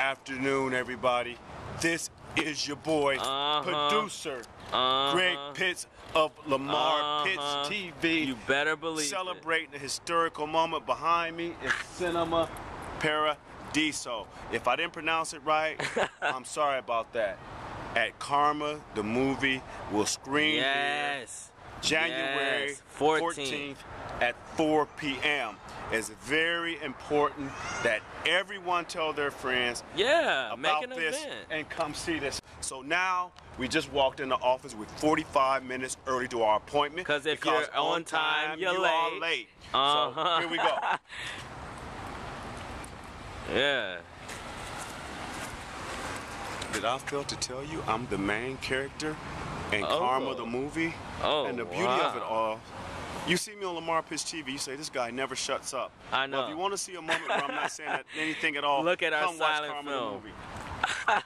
afternoon, everybody. This is your boy, producer, Greg Pitts of Lamar Pitts TV. You better believe celebrating the historical moment. Behind me is Cinema Paradiso. If I didn't pronounce it right, I'm sorry about that. At Karma, the movie will screen here January 14th at 4 p.m. It's very important that everyone tell their friends about this and come see this. So now we just walked in the office with 45 minutes early to our appointment. Because if you're on time, you're late. Are late. So here we go. Yeah. Did I fail to tell you I'm the main character in Karma the movie? And the beauty of it all, you see me on Lamar Pitts TV, you say, this guy never shuts up. I know. Well, if you want to see a moment where I'm not saying anything at all, look at our come watch silent Karma film. the movie. My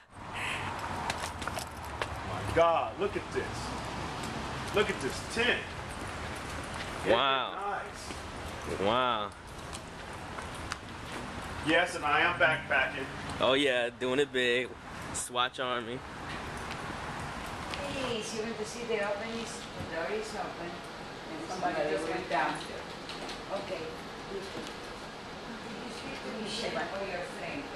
God, look at this. Look at this tent. Wow. Nice. Wow. Yes, and I am backpacking. Oh yeah, doing it big. Swatch Army. Please, you want to see the openings? The door is open. And somebody just went down. Okay.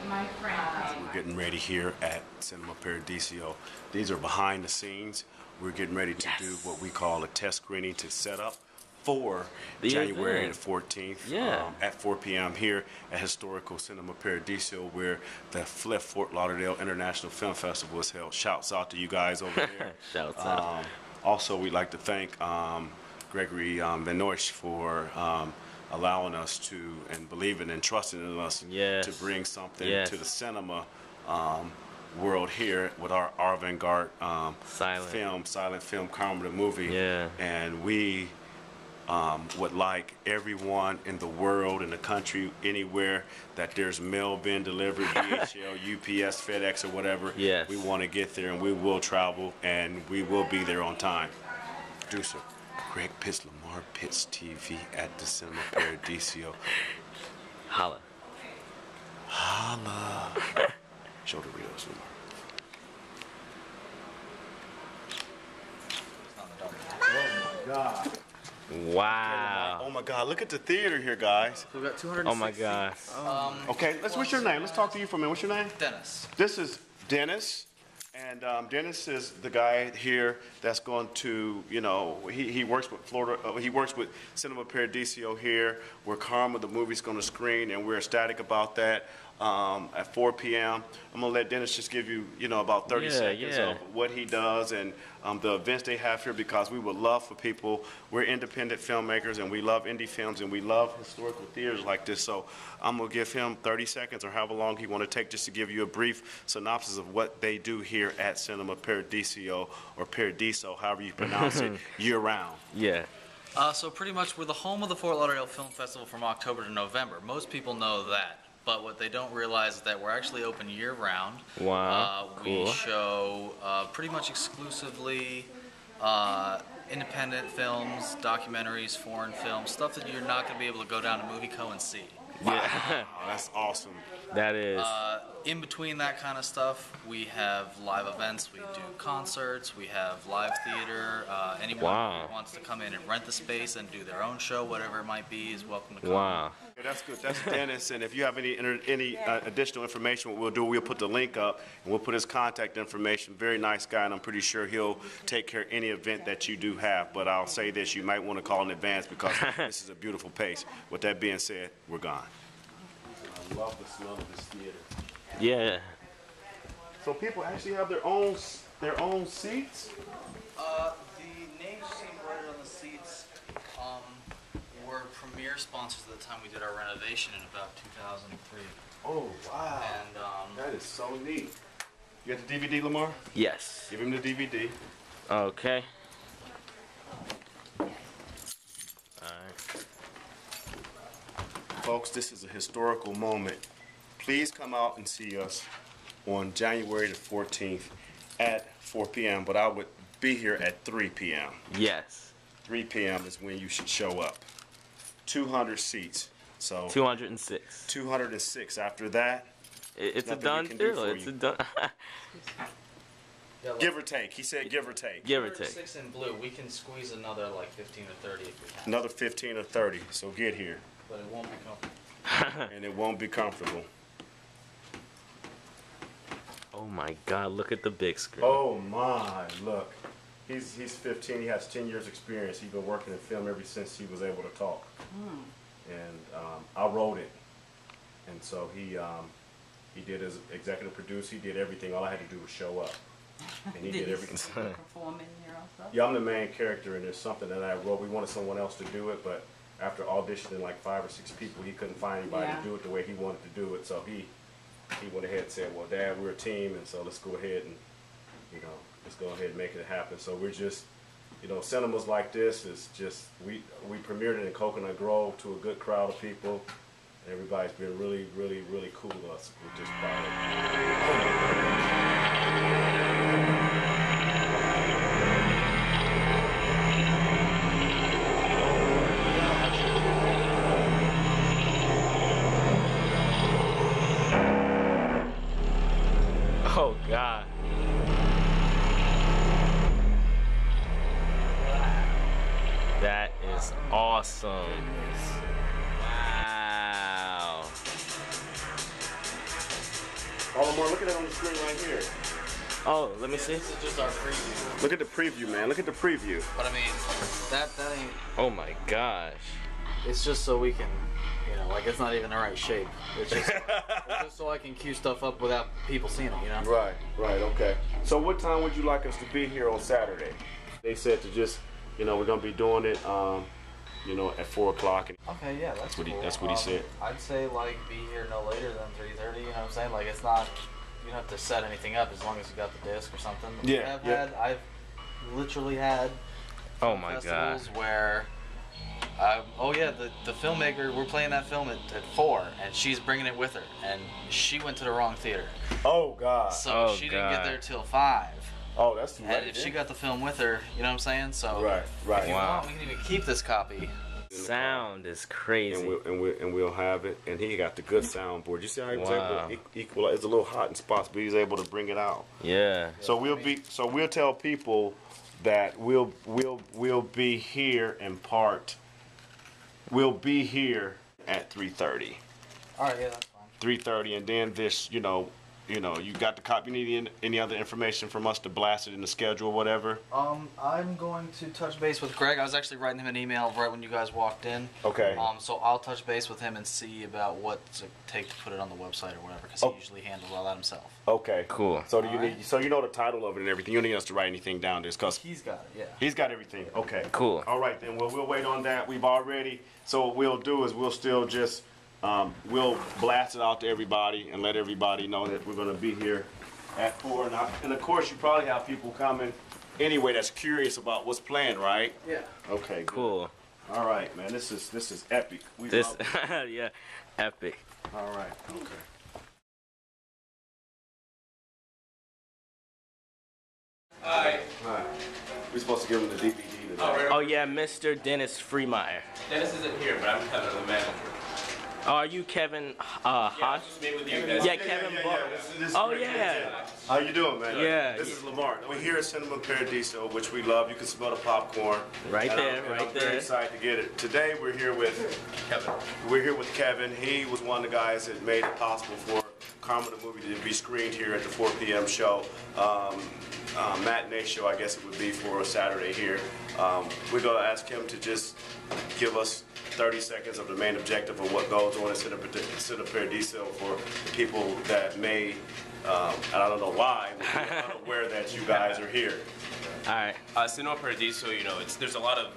My friend. We're getting ready here at Cinema Paradiso. These are behind the scenes. We're getting ready to do what we call a test screening to set up for January the 14th at 4 p.m. here at historical Cinema Paradiso, where the Fort Lauderdale International Film Festival is held. Shouts out to you guys over there. Shouts out. Also, we'd like to thank Gregory Benoist for allowing us to and believing and trusting in us to bring something to the cinema world here with our Avant-Garde silent film, Karma the movie. And we would like everyone in the world, in the country, anywhere that there's mail bin delivered, DHL, UPS, FedEx, or whatever. We want to get there, and we will travel, and we will be there on time. Producer Greg Pitts, Lamar Pitts TV at the Cinema Paradiso. Holla. Holla. Show the reels, Lamar. Oh my God. Wow. Oh my God, look at the theater here, guys. We've got 260. Oh my God. Okay, what's your name? Let's talk to you for a minute. What's your name? Dennis. This is Dennis. And Dennis is the guy here that's going to, you know, he works with he works with Cinema Paradiso here, where Karma the movie's going to screen, and we're ecstatic about that. At 4 p.m. I'm going to let Dennis just give you, you know, about 30 seconds of what he does and the events they have here, because we would love for people, we're independent filmmakers and we love indie films and we love historical theaters like this. So I'm going to give him 30 seconds or however long he want to take just to give you a brief synopsis of what they do here at Cinema Paradiso, or Paradiso, however you pronounce it, year round. So pretty much we're the home of the Fort Lauderdale Film Festival from October to November. Most people know that. But what they don't realize is that we're actually open year-round. Wow, We show pretty much exclusively independent films, documentaries, foreign films, stuff that you're not going to be able to go down to Movie Co. and see. Wow, that's awesome. That is. In between that kind of stuff, we have live events, we do concerts, we have live theater. Anyone who wants to come in and rent the space and do their own show, whatever it might be, is welcome to come. Wow. Okay, that's good. That's Dennis. And if you have any additional information, what we'll do, we'll put the link up and we'll put his contact information. Very nice guy, and I'm pretty sure he'll take care of any event that you do have. But I'll say this, you might want to call in advance because this is a beautiful place. With that being said, we're gone. I love the smell of this theater. Yeah. So people actually have their own seats? The names you see embroidered on the seats were premier sponsors at the time we did our renovation in about 2003. Oh, wow. And that is so neat. You got the DVD, Lamar? Yes. Give him the DVD. Okay. Alright. Folks, this is a historical moment. Please come out and see us on January the 14th at 4 p.m., but I would be here at 3 p.m. Yes. 3 p.m. is when you should show up. 200 seats. So 206. 206. After that, It's a nothing we done can do deal. for It's you. a done. Yeah, like, Give or take. He said give or take. Give or take. 6 in blue. We can squeeze another like 15 or 30 if we can. Another 15 or 30. So get here. But it won't be comfortable. And it won't be comfortable. Oh my God! Look at the big screen. Oh my, look. He's 15. He has 10 years experience. He's been working in film ever since he was able to talk. And I wrote it. And so he did his executive produce. He did everything. All I had to do was show up. And he did everything. Perform in here also? Yeah, I'm the main character, and there's something that I wrote. We wanted someone else to do it, but after auditioning like 5 or 6 people, he couldn't find anybody Yeah. to do it the way he wanted to do it. So he went ahead and said, well, Dad, we're a team, and so let's go ahead and, let's go ahead and make it happen. So we're just, cinemas like this is just, we premiered it in Coconut Grove to a good crowd of people. And everybody's been really, really, really cool to us with this product. Oh God. That is awesome. Wow. Lamar, look at that on the screen right here. Oh, let me see. This is just our preview. Look at the preview, man. Look at the preview. But I mean, that ain't. Oh my gosh. It's just so we can, like it's not even the right shape. It's just so I can cue stuff up without people seeing it, Right, okay. So what time would you like us to be here on Saturday? They said to just, we're going to be doing it, at 4 o'clock. Okay, yeah, that's what he- cool. that's what he said. I'd say like be here no later than 3:30. You know what I'm saying? Like it's not. You don't have to set anything up as long as you got the disc or something. Yeah, I've literally had Oh my God. festivals where. The filmmaker, we're playing that film at 4, and she's bringing it with her, and she went to the wrong theater, Oh, God. so Oh, she didn't get God. there till 5. Oh, that's too And late. if she got the film with her, you know what I'm saying? So Right. if you Wow. want, we can even keep this copy. Sound is crazy. And we'll have it. And he got the good soundboard. You see how he was Wow. able to equalize? It's a little hot in spots, but he's able to bring it out. Yeah. So we'll tell people that we'll be here in part. We'll be here at 3:30. All right, yeah, that's fine. 3:30, and then this, you got the copy. You need any other information from us to blast it in the schedule or whatever? I'm going to touch base with Greg. I was actually writing him an email right when you guys walked in. Okay. So I'll touch base with him and see about what to take to put it on the website or whatever, because he usually handles all that himself. Okay. Cool. So do you need? So you know the title of it and everything. You don't need us to write anything down, just cause He's got it, yeah. he's got everything. Okay. Cool. All right then. Well, we'll wait on that. We've already. So what we'll do is we'll still just. We'll blast it out to everybody and let everybody know that we're going to be here at 4. And of course, you probably have people coming anyway that's curious about what's playing, right? Yeah. Okay. Good. Cool. All right, man. This is epic. We This, love it. yeah, epic. All right. Okay. Hi. Hi. We're supposed to give him the DVD today. Oh, right. Oh yeah, Mr. Dennis Freemeyer. Dennis isn't here, but I'm Kevin, the manager. Oh, are you Kevin Yeah, Hosh? just meet with you guys. Yeah, Kevin. This is Oh great. yeah. How you doing, man? Yeah. This is Lamar. We're here at Cinema Paradiso, which we love. You can smell the popcorn. Right And there, I'm right very there. excited to get it. Today we're here with Kevin. We're here with Kevin. He was one of the guys that made it possible for Karma the movie to be screened here at the 4 p.m. show. Matinee show, I guess it would be for a Saturday here. We're going to ask him to just give us 30 seconds of the main objective of what goes on at Cinema Paradiso for the people that may, and I don't know why, but are unaware that you guys are here. All right. Cinema Paradiso, there's a lot of,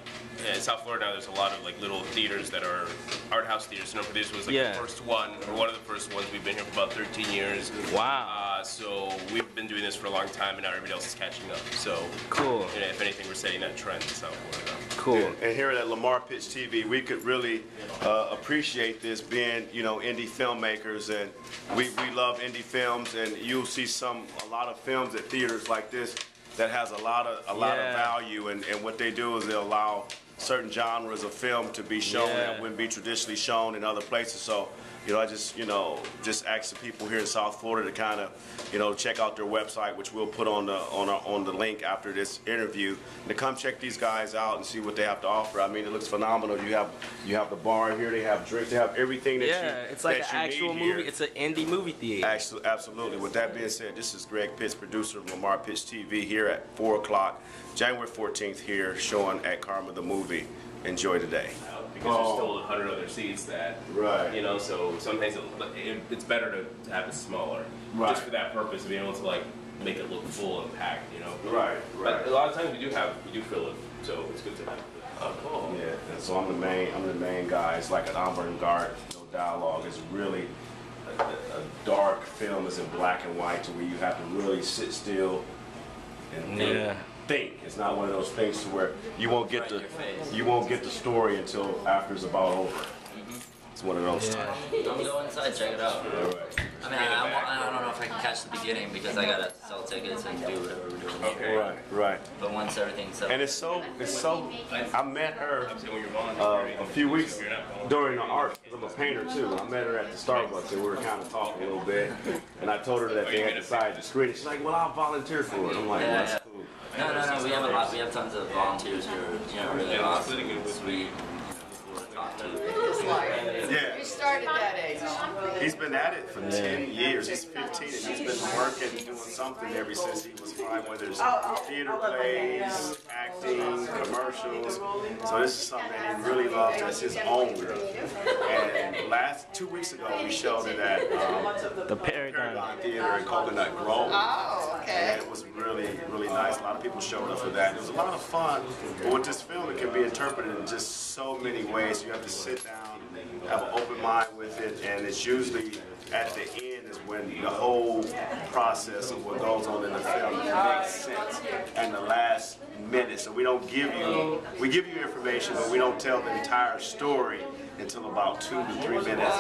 in South Florida, there's a lot of like little theaters that are art house theaters. Cinema Paradiso was like Yeah. the first one, or one of the first ones. We've been here for about 13 years. Wow. So we've been doing this for a long time, and now everybody else is catching up. So, Cool. if anything, we're setting that trend in South Florida. Cool. And here at Lamar Pitch TV, we could really appreciate this being, indie filmmakers, and we love indie films, and you'll see a lot of films at theaters like this that has a lot of Yeah. value, and what they do is they'll allow certain genres of film to be shown Yeah. that wouldn't be traditionally shown in other places. So I just, just ask the people here in South Florida to kind of, check out their website, which we'll put on the link after this interview, and to come check these guys out and see what they have to offer. I mean, it looks phenomenal. You have the bar here, they have drinks, they have everything that it's like an that you actual need movie. here. It's an indie movie theater. Absolutely. With that being said, this is Greg Pitts, producer of Lamar Pitts TV, here at 4 o'clock, January 14th, here showing at Karma the movie. Enjoy today. Because there's still 100 other seats that, so sometimes it's better to have it smaller. Right. Just for that purpose, of being able to like make it look full and packed, Right. But a lot of times we do fill it, so it's good to have. Oh, cool. Yeah, and so I'm the main guy. It's like an Avant-Garde, no dialogue. It's really a dark film. It's in black and white, to where you have to really sit still and think. It's not one of those things to where you won't get the story until after it's about over. It's one of those times. I'm gonna go inside, check it out. All right. I mean, I don't know if I can catch the beginning because I gotta sell tickets and do whatever we're doing. Okay. Right. But once everything's set, And it's so. I met her Obviously, when you're volunteering, a few weeks during the art. I'm a painter too. I met her at the Starbucks and we were kind of talking a little bit. And I told her that they had decided to screen it. She's like, "Well, I'll volunteer for it." I'm like, Yeah, "That's yeah. cool." No, we have a lot. We have tons of volunteers who are, really awesome, sweet, cool to talk to. Yeah. You started that age. He's been at it for 10 years. He's 15 and he's been working, doing something ever since he was 5, whether it's theater plays, acting, commercials. So this is something that he really loves as his own. And 2 weeks ago, we showed it at The Paradigm. Paragon Theater in Coconut Grove. Oh, okay. And it was really, really nice. A lot of people showed up for that. It was a lot of fun. But with this film, it can be interpreted in just so many ways. You have to sit down, have an open mind with it, and it's usually at the end is when the whole process of what goes on in the film makes sense. And the last minute, so we give you information, but we don't tell the entire story until about 2 to 3 minutes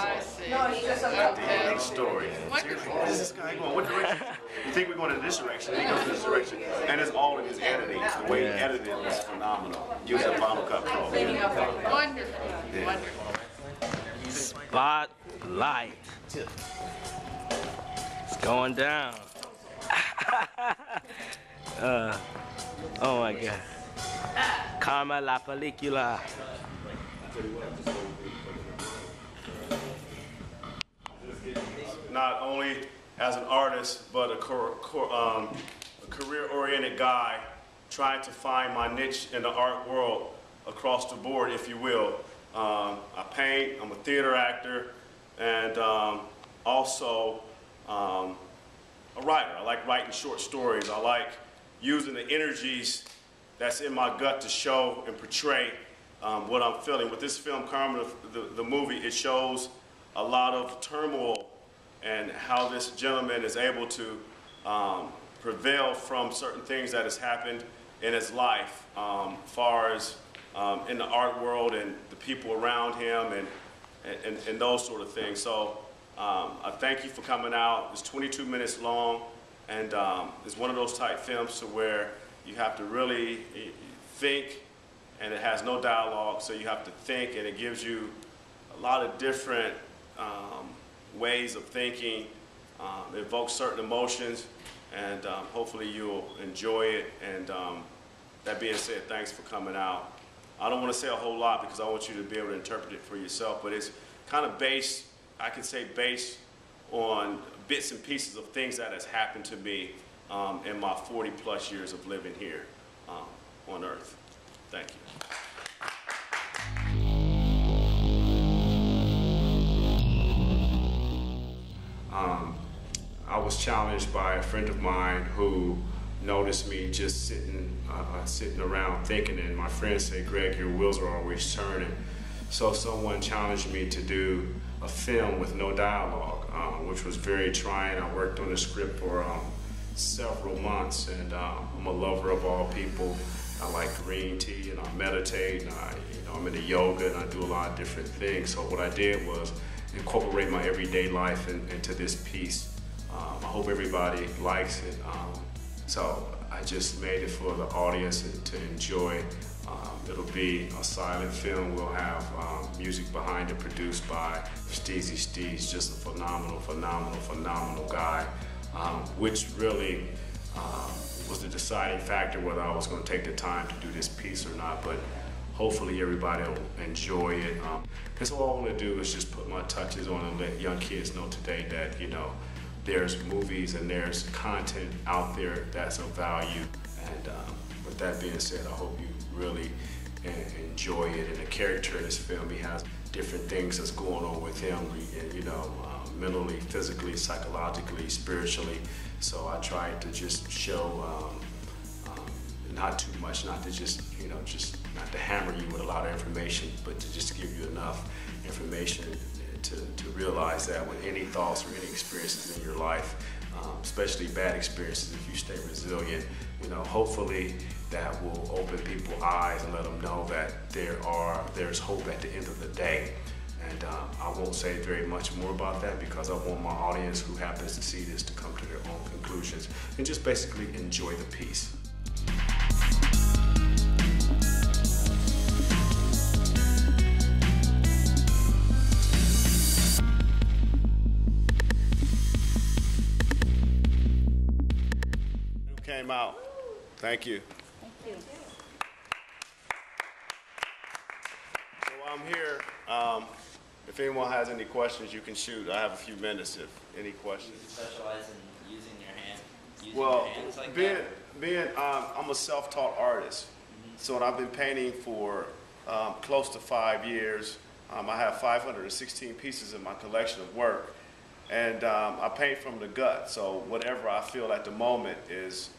at the end of the story. So you're like, where's this guy going? What direction? You think we're going in this direction, and he goes in this direction. And it's all in his editing. The way he edited it was phenomenal. Using Final Cut Pro. Wonderful. Yeah. Wonderful. Spotlight. It's going down. Oh my God. Karma la película. Not only as an artist, but a career-oriented guy trying to find my niche in the art world across the board, if you will. I paint, I'm a theater actor, and also a writer. I like writing short stories. I like using the energies that's in my gut to show and portray what I'm feeling. With this film, Karma, the movie, it shows a lot of turmoil and how this gentleman is able to prevail from certain things that has happened in his life, far as in the art world and the people around him and those sort of things. So I thank you for coming out. It's 22 minutes long, and it's one of those type films to where you have to really think, and it has no dialogue, so you have to think, and it gives you a lot of different ways of thinking. It evokes certain emotions, and hopefully you'll enjoy it. And that being said, thanks for coming out. I don't want to say a whole lot because I want you to be able to interpret it for yourself, but it's kind of based, I can say based on bits and pieces of things that has happened to me in my 40 plus years of living here on Earth. Thank you. I was challenged by a friend of mine who noticed me just sitting around thinking, and my friends say, "Greg, your wheels are always turning." So someone challenged me to do a film with no dialogue, which was very trying. I worked on the script for several months, and I'm a lover of all people. I like green tea, and I meditate, and I'm into yoga, and I do a lot of different things. So what I did was incorporate my everyday life into this piece. I hope everybody likes it. So I just made it for the audience to enjoy It'll be a silent film. We'll have music behind it produced by Steezy Steez, just a phenomenal guy, which really was the deciding factor whether I was going to take the time to do this piece or not. But hopefully everybody will enjoy it. Because all I want to do is just put my touches on and let young kids know today that, you know, there's movies and there's content out there that's of value. And with that being said, I hope you really enjoy it. And the character in this film, he has different things that's going on with him, you know, mentally, physically, psychologically, spiritually. So I tried to just show not too much, not to just, you know, just not to hammer you with a lot of information, but to just give you enough information to realize that with any thoughts or any experiences in your life, especially bad experiences, if you stay resilient, you know, hopefully that will open people's eyes and let them know that there's hope at the end of the day. And I won't say very much more about that because I want my audience who happens to see this to come to their own conclusions and just basically enjoy the piece. Came out. Thank you. Thank you. So I'm here. If anyone has any questions, you can shoot. I have a few minutes if any questions. You specialize in using your hand, Well, your hands like that? I'm a self-taught artist. So I've been painting for close to 5 years. I have 516 pieces in my collection of work. And I paint from the gut. So whatever I feel at the moment is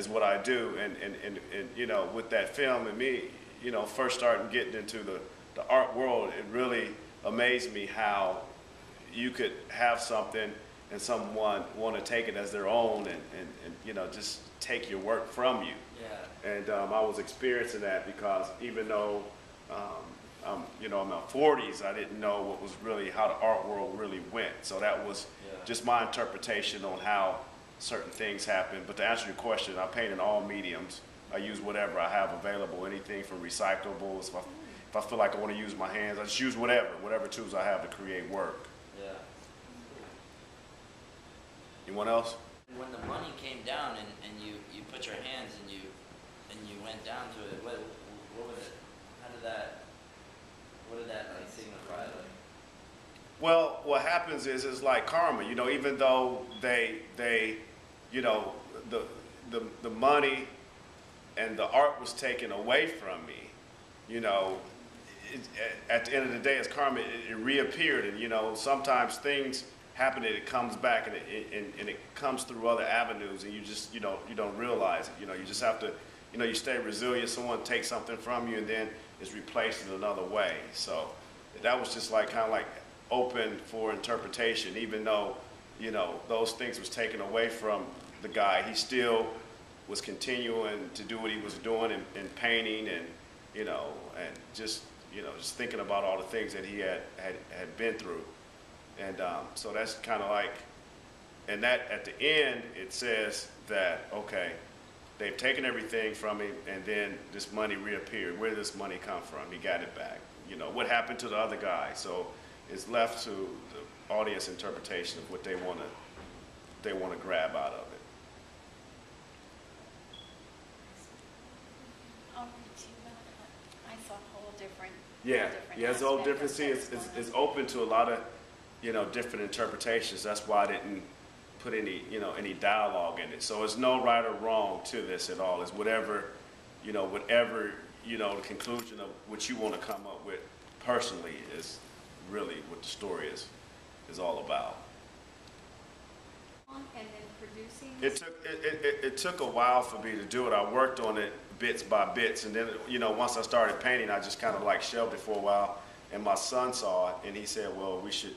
what I do. And you know, with that film and me, you know, first starting getting into the art world, it really amazed me how you could have something and someone want to take it as their own and you know, just take your work from you. Yeah. And I was experiencing that because even though you know, in my 40s, I didn't know what was really how the art world really went. So that was just my interpretation on how certain things happen. But to answer your question, I paint in all mediums. I use whatever I have available, anything from recyclables. If I feel like I want to use my hands, I just use whatever tools I have to create work. Yeah. Anyone else? When the money came down and you put your hands and you went down to it, what was it? How did that? What did that like signify? Like? Well, what happens is it's like karma. You know, even though they you know, the money and the art was taken away from me, you know, at the end of the day, as karma, it reappeared. And you know, sometimes things happen and it comes back and it comes through other avenues, and you just you don't realize it. You know, you just have to, you know, you stay resilient. Someone takes something from you and then it's replaced in another way. So that was just like kind of like open for interpretation. Even though, you know, those things was taken away from the guy, he still was continuing to do what he was doing and painting and, you know, and just, you know, just thinking about all the things that he had been through. And so that's kind of like, and that at the end, it says that, okay, they've taken everything from him and then this money reappeared. Where did this money come from? He got it back. You know, what happened to the other guy? So it's left to the audience interpretation of what they want to grab out of it. I saw a whole different. Yeah, it's all aspect different. of See, what's it's going on. open to a lot of, you know, different interpretations. That's why I didn't put any, you know, any dialogue in it. So it's no right or wrong to this at all. It's whatever, you know, the conclusion of what you want to come up with personally is really what the story is all about. And then producing. It took a while for me to do it. I worked on it bits by bits, and then, you know, once I started painting, I just kind of like shelved it for a while. And my son saw it, and he said, "Well, we should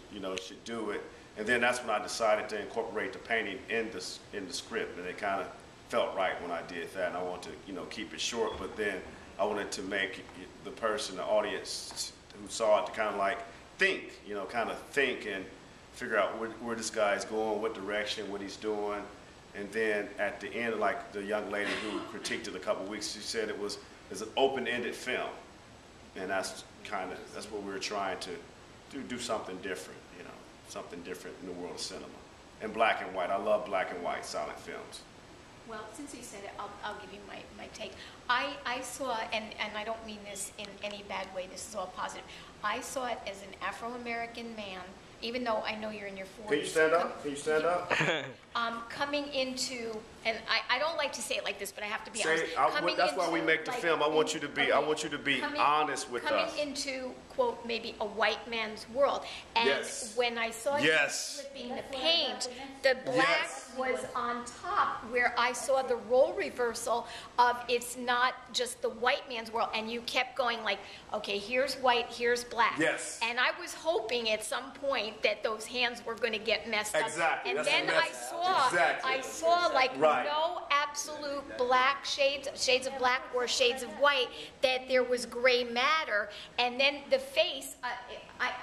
do it." And then that's when I decided to incorporate the painting in the script, and it kind of felt right when I did that. And I wanted to, you know, keep it short, but then I wanted to make the person, the audience who saw it, to kind of like think, you know, and figure out where this guy's going, what direction, what he's doing. And then at the end, like the young lady who critiqued it a couple weeks, she said it was is an open-ended film, and that's what we were trying to do something different, you know, something different in the world of cinema. And black and white. I love black and white silent films. Well, since you said it, I'll give you my take. I saw, and I don't mean this in any bad way, this is all positive. I saw it as an Afro-American man, even though I know you're in your 40s. Can you stand up? Can you stand up? Coming into, and I don't like to say it like this, but I have to be honest. That's why we make the film. I want you to be honest with us. Coming into, quote, maybe a white man's world. And yes. when I saw you flipping the paint, the black was on top, where I saw the role reversal of it's not just the white man's world, and you kept going like, okay, here's white, here's black. Yes. And I was hoping at some point that those hands were going to get messed up. Exactly. And That's then I saw like no absolute black shades of black or shades of white, that there was gray matter. And then the face,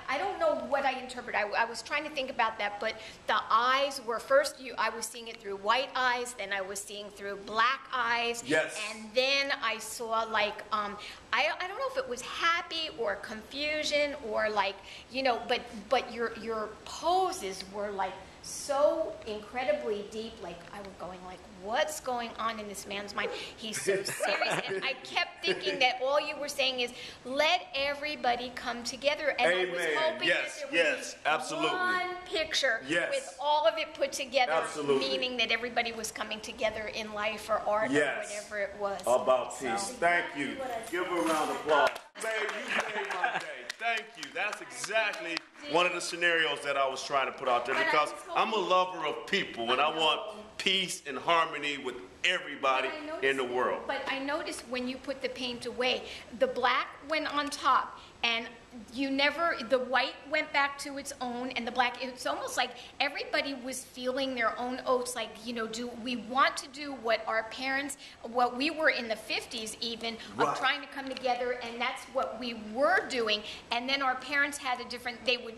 I don't know what I interpreted. I was trying to think about that, but the eyes were first, I was seeing it through white eyes, then I was seeing through black eyes. Yes. And then I saw like, I don't know if it was happy or confusion or like, you know, but your poses were like so incredibly deep. Like I was going like, what's going on in this man's mind? He's so serious. And I kept thinking that all you were saying is, let everybody come together. And Amen. I was hoping that there would be absolutely. one picture with all of it put together, absolutely. meaning that everybody was coming together in life or art or whatever it was. About peace. Thank you. Give her a round of applause. Man, you made my day. Thank you. That's exactly one of the scenarios that I was trying to put out there, because I'm a lover of people and I want peace and harmony with everybody in the world. But I noticed when you put the paint away, the black went on top, and the white went back to its own, and the black, it's almost like everybody was feeling their own oats, like, you know, do we want to do what our parents, what we were in the 50s even, of trying to come together, and that's what we were doing, and then our parents had a different, they would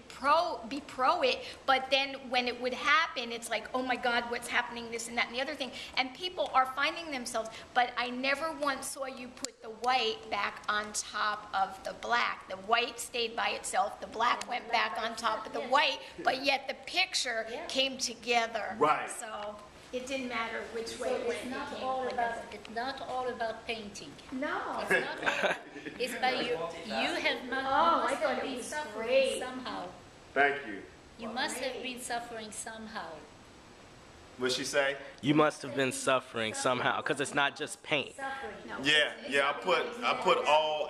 be pro it, but then when it would happen, it's like, oh my God, what's happening, this and that and the other thing, and people are finding themselves, but I never once saw you put the white back on top of the black. The white stayed by itself, the black went back on top of the white, but yet the picture came together. Right. So it didn't matter which way it went. It's not all about painting. No. It's not all, it's by you. You have not. Oh, you I must thought have it been was suffering great. somehow. Thank you. You must have been suffering somehow. What'd she say? You must have been suffering somehow, because it's not just paint. Yeah. I put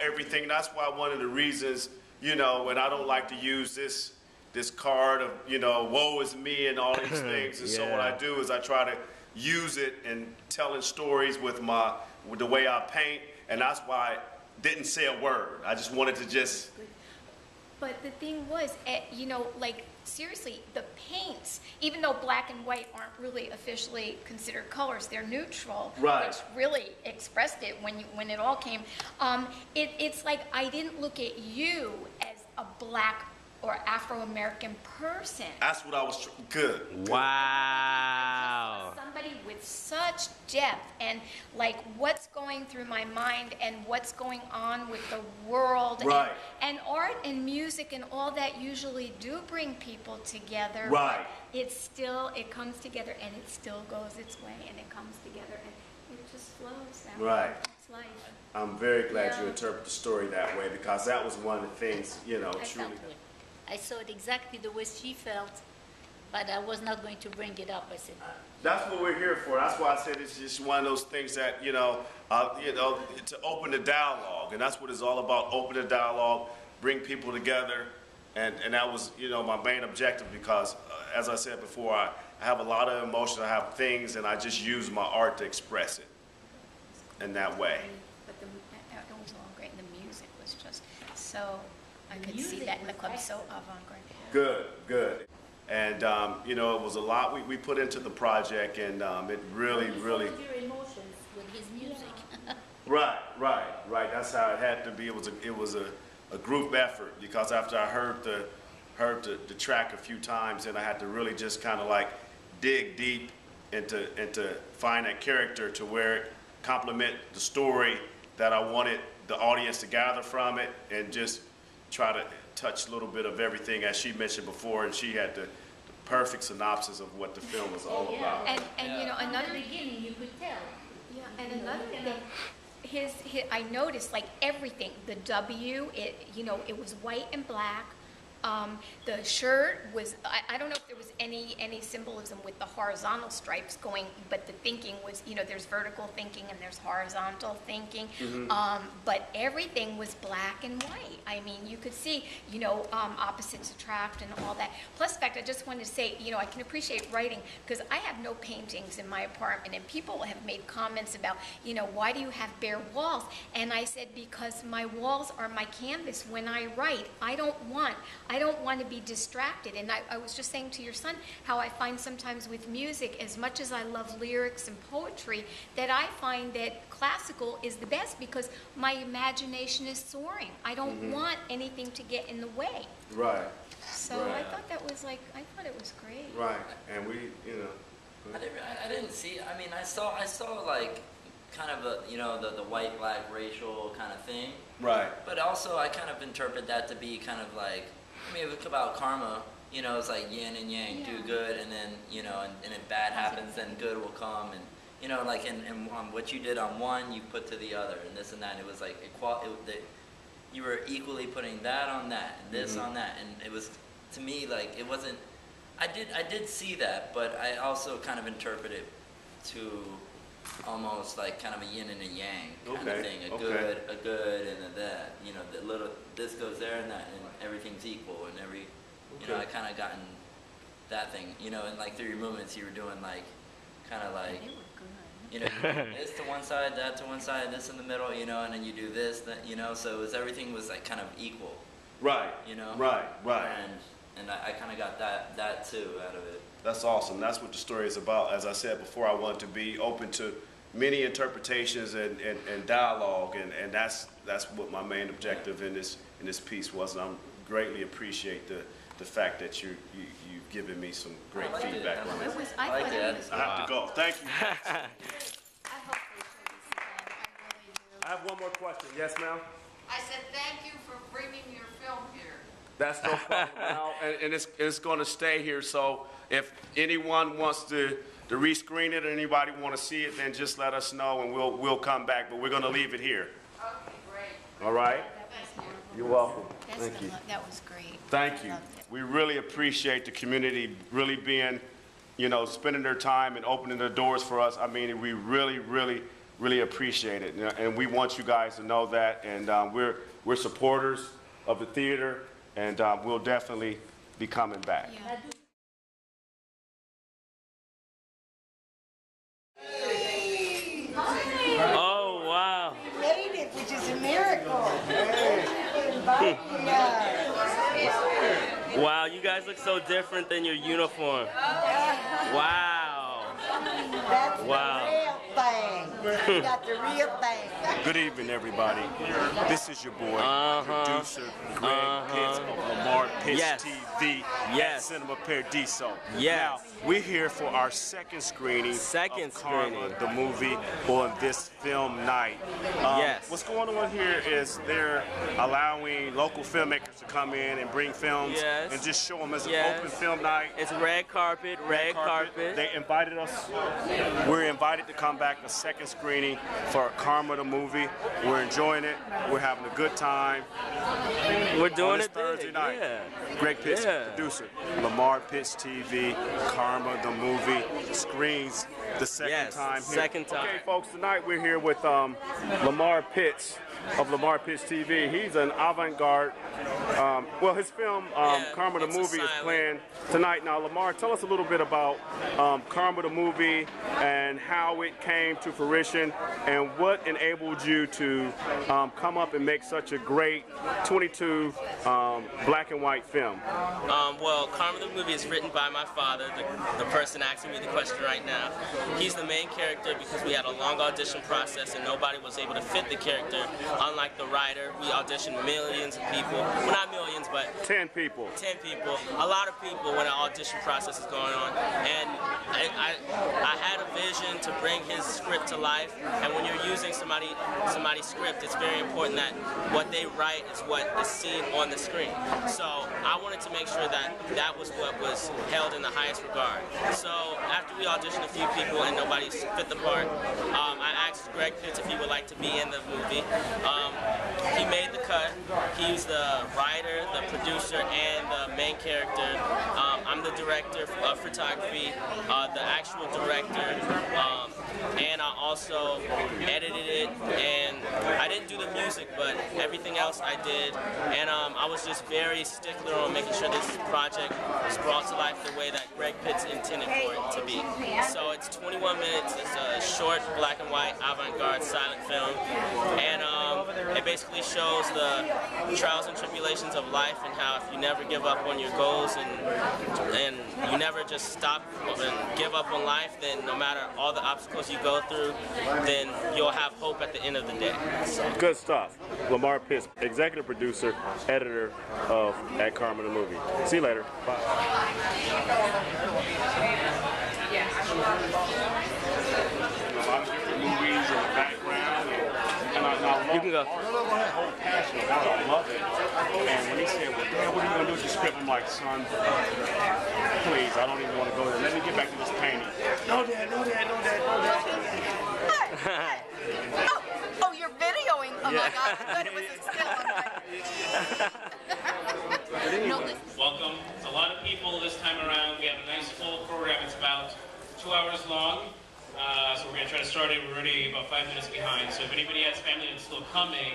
everything. That's why one of the reasons, you know, and I don't like to use this card of, you know, woe is me and all these things. And so what I do is I try to use it in telling stories with the way I paint, and that's why I didn't say a word. I just wanted to just. But the thing was, you know, like, seriously, the paints, even though black and white aren't really officially considered colors, they're neutral, which really expressed it when it all came. It's like I didn't look at you as a black or Afro-American person. That's what I was good. Wow. Somebody with such depth and like what's going through my mind and what's going on with the world. Right. And art and music and all that usually do bring people together. Right. It comes together and it still goes its way and it comes together and it just flows that way. Right. It's life. I'm very glad you interpret the story that way, because that was one of the things, you know, truly. I saw it exactly the way she felt, but I was not going to bring it up. I said, That's what we're here for. That's why I said it's just one of those things that, you know, to open the dialogue. And that's what it's all about, open the dialogue, bring people together. And that was, you know, my main objective, because, as I said before, I have a lot of emotions, I have things, and I just use my art to express it in that way. But it was all great. The music was just so, I could see that in the club, so avant-garde. Good. And, you know, it was a lot we put into the project, and it really. Your emotions with his music. Right. That's how it had to be. It was a group effort, because after I heard the track a few times, and I had to really just kind of like dig deep into find that character to where it complement the story that I wanted the audience to gather from it and just try to touch a little bit of everything, as she mentioned before, and she had the perfect synopsis of what the film was all about. And you know, From another the beginning, you could tell. Yeah, and another thing, his I noticed like everything, the W, you know, it was white and black. The shirt was, I don't know if there was any symbolism with the horizontal stripes going, but the thinking was, you know, there's vertical thinking and there's horizontal thinking, but everything was black and white. I mean, you could see, you know, opposites attract and all that. Plus, in fact, I just wanted to say, you know, I can appreciate writing because I have no paintings in my apartment, and people have made comments about, you know, why do you have bare walls? And I said, because my walls are my canvas when I write. I don't want to be distracted. And I was just saying to your son how I find sometimes with music, as much as I love lyrics and poetry, that I find that classical is the best because my imagination is soaring. I don't want anything to get in the way. Right. So Right. I thought it was great. Right. And we, you know. I didn't see. I mean, I saw like kind of a, you know, the white black racial kind of thing. Right. But also, I kind of interpret that to be kind of like, I mean, if it's about karma, you know, it's like yin and yang, do good, and then, you know, and if bad happens, then good will come, and, you know, like, and what you did on one, you put to the other, and this and that, and it was like, you were equally putting that on that, and this on that, and it was, to me, like, it wasn't, I did see that, but I also kind of interpret it to almost like kind of a yin and a yang kind of thing, a good and a that, you know, the little, this goes there and that, and everything's equal, and every, you know, I kind of gotten that thing, you know, and like through your movements you were doing like, kind of like, you know, this to one side, that to one side, this in the middle, you know, and then you do this, that, you know, so it was, everything was like kind of equal. Right. You know? Right. And I kind of got that too out of it. That's awesome. That's what the story is about. As I said before, I want to be open to many interpretations and dialogue, and that's what my main objective in this piece was. And I greatly appreciate the fact that you've given me some great feedback on it. I like it. I have to go. Thank you. I hope they show this again. I really do. I have one more question. Yes, ma'am? I said thank you for bringing your film here. That's no problem. Now, and it's going to stay here. So if anyone wants to rescreen it or anybody want to see it, then just let us know and we'll come back. But we're going to leave it here. Okay, great. All right? You're welcome. That's Thank you. That was great. Thank you. Loved it. We really appreciate the community really being, you know, spending their time and opening their doors for us. I mean, we really, really, really appreciate it. And we want you guys to know that. And we're supporters of the theater, and we'll definitely be coming back. Yeah. Oh, wow. Made it, which is a miracle. Wow, you guys look so different than your uniform. Wow. That's Wow. the real thing. You got the real thing. Good evening, everybody. This is your boy, producer Greg Pitts of Lamar Pitts Yes. TV Yes. Cinema Paradiso. Yes. Now, we're here for our second screening of Karma, the movie, on this film night. Yes. What's going on here is they're allowing local filmmakers to come in and bring films Yes. and just show them as an Yes. open film night. It's red carpet. They invited us. We're invited to come back a second screening for Karma the movie. We're enjoying it. We're having a good time. We're On doing this it big. Thursday night. Yeah. Greg Pitts, Yeah. producer. Lamar Pitts TV, Karma the movie, screens the second Yes, time here. second time. Okay, folks, tonight we're here with Lamar Pitts of Lamar Pitts TV. He's an avant-garde. Well, his film, Karma the it's a movie, is silent. playing tonight. Now, Lamar, tell us a little bit about Karma the movie and how it came to fruition and what enabled you to come up and make such a great 22 black and white film. Well, Karma the movie is written by my father, the person asking me the question right now. He's the main character because we had a long audition process and nobody was able to fit the character. Unlike the writer, we auditioned millions of people. Well, not millions, but 10 people. 10 people, a lot of people when an audition process is going on. And I had a vision vision to bring his script to life. And when you're using somebody's script, it's very important that what they write is what is seen on the screen. So I wanted to make sure that that was what was held in the highest regard. So after we auditioned a few people and nobody fit the part, I asked Greg Pitts if he would like to be in the movie. He made the cut. He's the writer, the producer, and the main character. I'm the director of photography, the actual director, and I also edited it, and I didn't do the music, but everything else I did, and I was just very stickler on making sure this project was brought to life the way that Greg Pitts intended for it to be. So it's 21 minutes, it's a short black and white avant-garde silent film, and it basically shows the trials and tribulations of life and how if you never give up on your goals and you never just stop and give up on life, then no matter all the obstacles you go through, then you'll have hope at the end of the day. So. Good stuff. Lamar Pitts, executive producer, editor of At Karma the Movie. See you later. Bye. A lot of different movies in the background, and I love You can go. the whole passion about it. I love it. And when he said, well, Dad, what are you going to do with the script? I'm like, son, please, I don't even want to go there. Let me get back to this painting. No, Dad, no, Dad, no, Dad, no, Dad. Oh, you're videoing. Oh my God, I thought it was a still. Welcome. A lot of people this time around. We have a nice full program. It's about 2 hours long. So we're going to try to start it. We're already about 5 minutes behind. So if anybody has family that's still coming,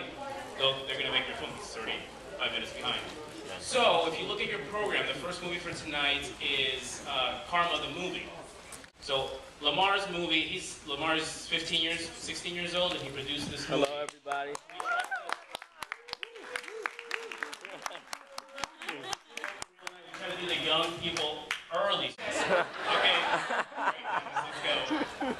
they're going to make their phone. It's already 5 minutes behind. So if you look at your program, the first movie for tonight is Karma the movie. So Lamar's movie, Lamar's 16 years old, and he produced this movie. Hello, everybody. We're trying to do the young people early. Okay. Let's go.